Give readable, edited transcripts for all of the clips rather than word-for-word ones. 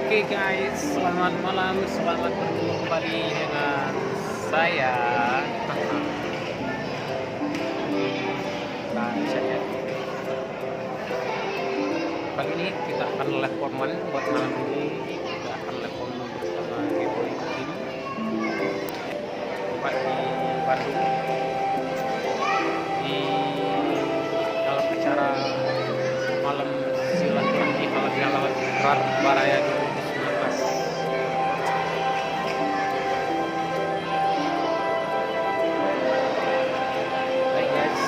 Oke guys, selamat malam, selamat bertemu kembali dengan saya. Nah, saya. Kali ini kita akan live comment buat malam ini. Kita akan live comment bersama Giveaway Team tempat di Bandung di dalam acara malam silaturahmi halal bihalal Baraya 2019. Baik guys,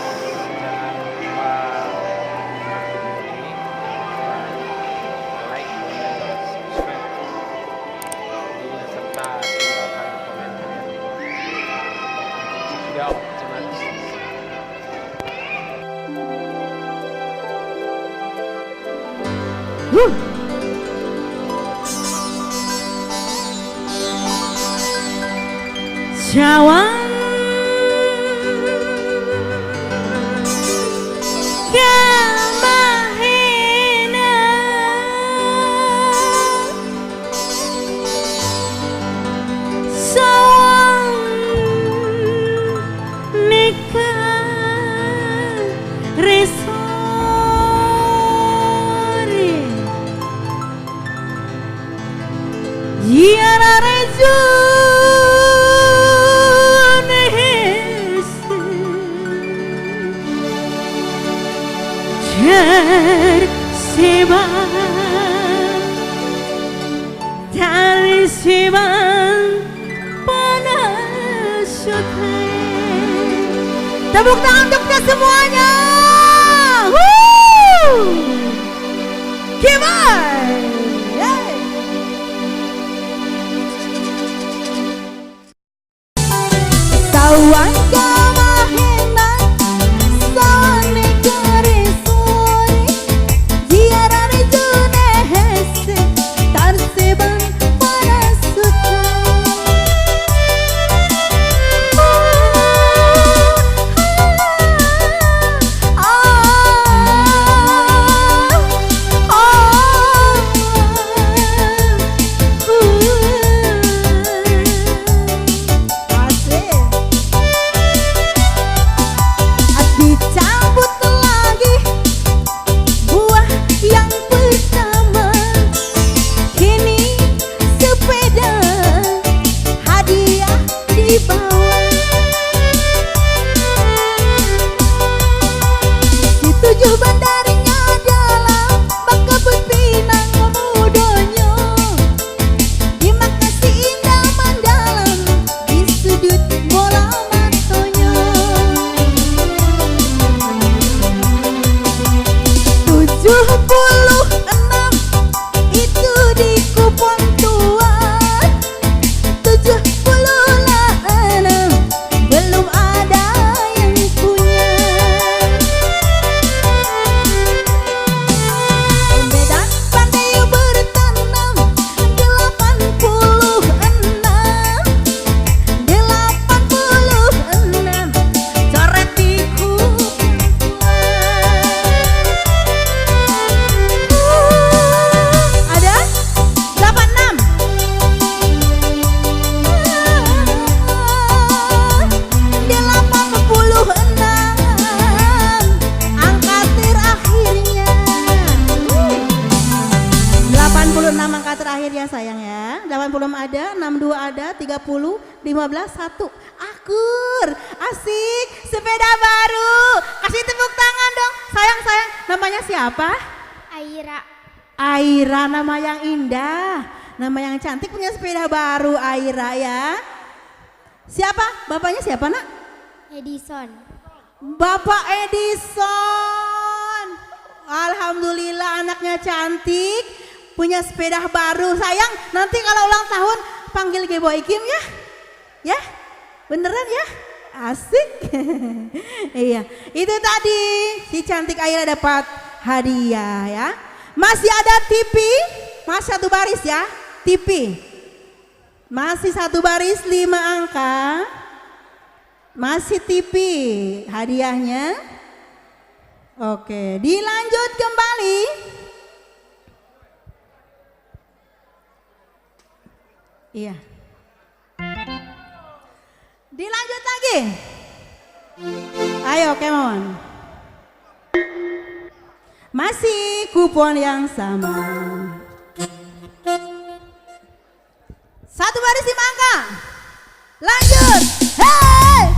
jangan lupa ini like, comment, subscribe, serta tinggalkan komentar video jangan Cawan kamahena sawang neka resore Yara rejo tersebar tali sebar panas tepuk tangan untuk kita semuanya. Gimana? Tawan kamahena sawan negare sore Jiara rejune hese tarseban parasuta sayang ya. 80 ada, 62 ada, 30, 15, 1. Akur, asik, sepeda baru. Kasih tepuk tangan dong. Sayang, namanya siapa? Aira. Aira, nama yang indah. Nama yang cantik, punya sepeda baru Aira ya. Siapa? Bapaknya siapa nak? Edison. Bapak Edison. Alhamdulillah anaknya cantik. Punya sepeda baru. Sayang, nanti kalau ulang tahun panggil Giveaway Kim ya. Ya? Beneran ya? Asik. Iya. Itu tadi si cantik Aira dapat hadiah ya. Masih ada TV. Masih satu baris ya. TV. Masih satu baris 5 angka. Masih TV hadiahnya. Oke, dilanjut kembali. Iya. Dilanjut lagi. Ayo Kemon. Masih kupon yang sama. Satu baris 5 angka. Lanjut. Hey!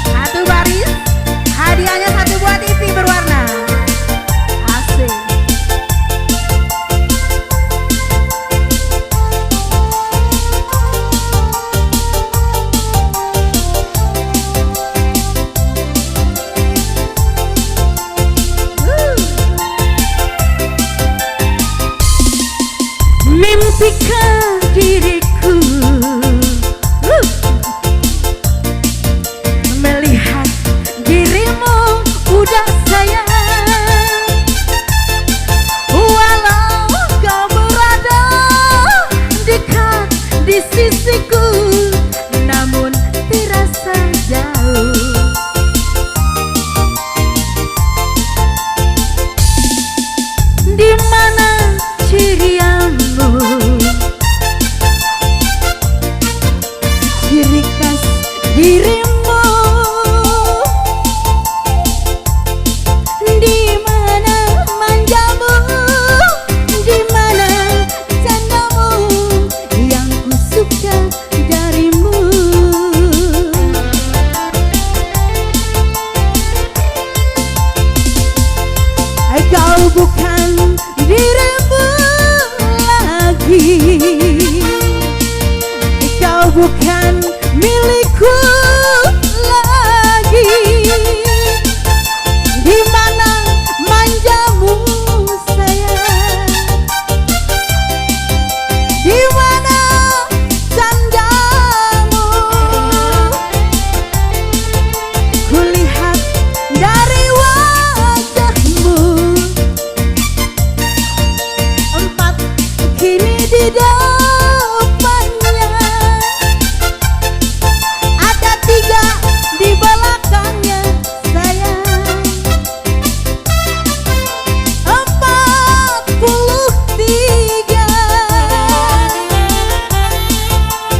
Satu baris, hadiahnya satu buah TV berwarna. Asik. Mimpikan diriku melihat dirimu udah sayang, walau kau berada dekat di sisiku, namun terasa jauh. Di mana ciriamu, ciri khas dirimu, di mana manjamu, di mana candamu yang ku suka darimu. Kau bukan dirimu lagi, kau bukan milikku lagi. Di mana manjamu sayang, di mana candamu, kulihat dari wajahmu. Empat kini di depannya, ada 3 di belakangnya sayang.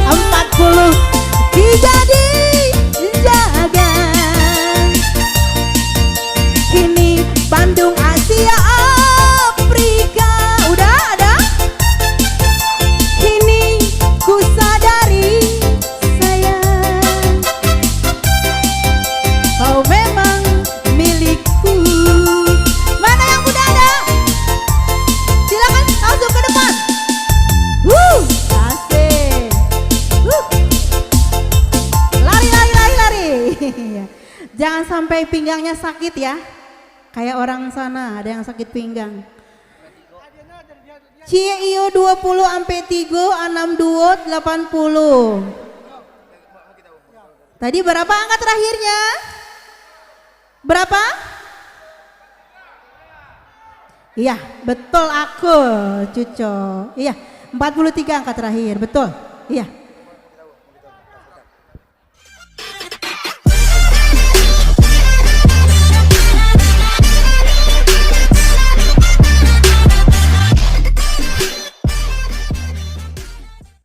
43 dijaga. Kini Bandung Asia Afrika udah ada. Kini ku sadari sayang, kau memang milikku. Mana yang udah ada? Silakan langsung ke depan. Asik. Lari. Jangan sampai pinggangnya sakit ya. Kayak orang sana ada yang sakit pinggang. Cio 20 ampe 3 62 80. Tadi berapa angka terakhirnya? Berapa? Iya, betul aku, Cuco. Iya, 43 angka terakhir, betul. Iya.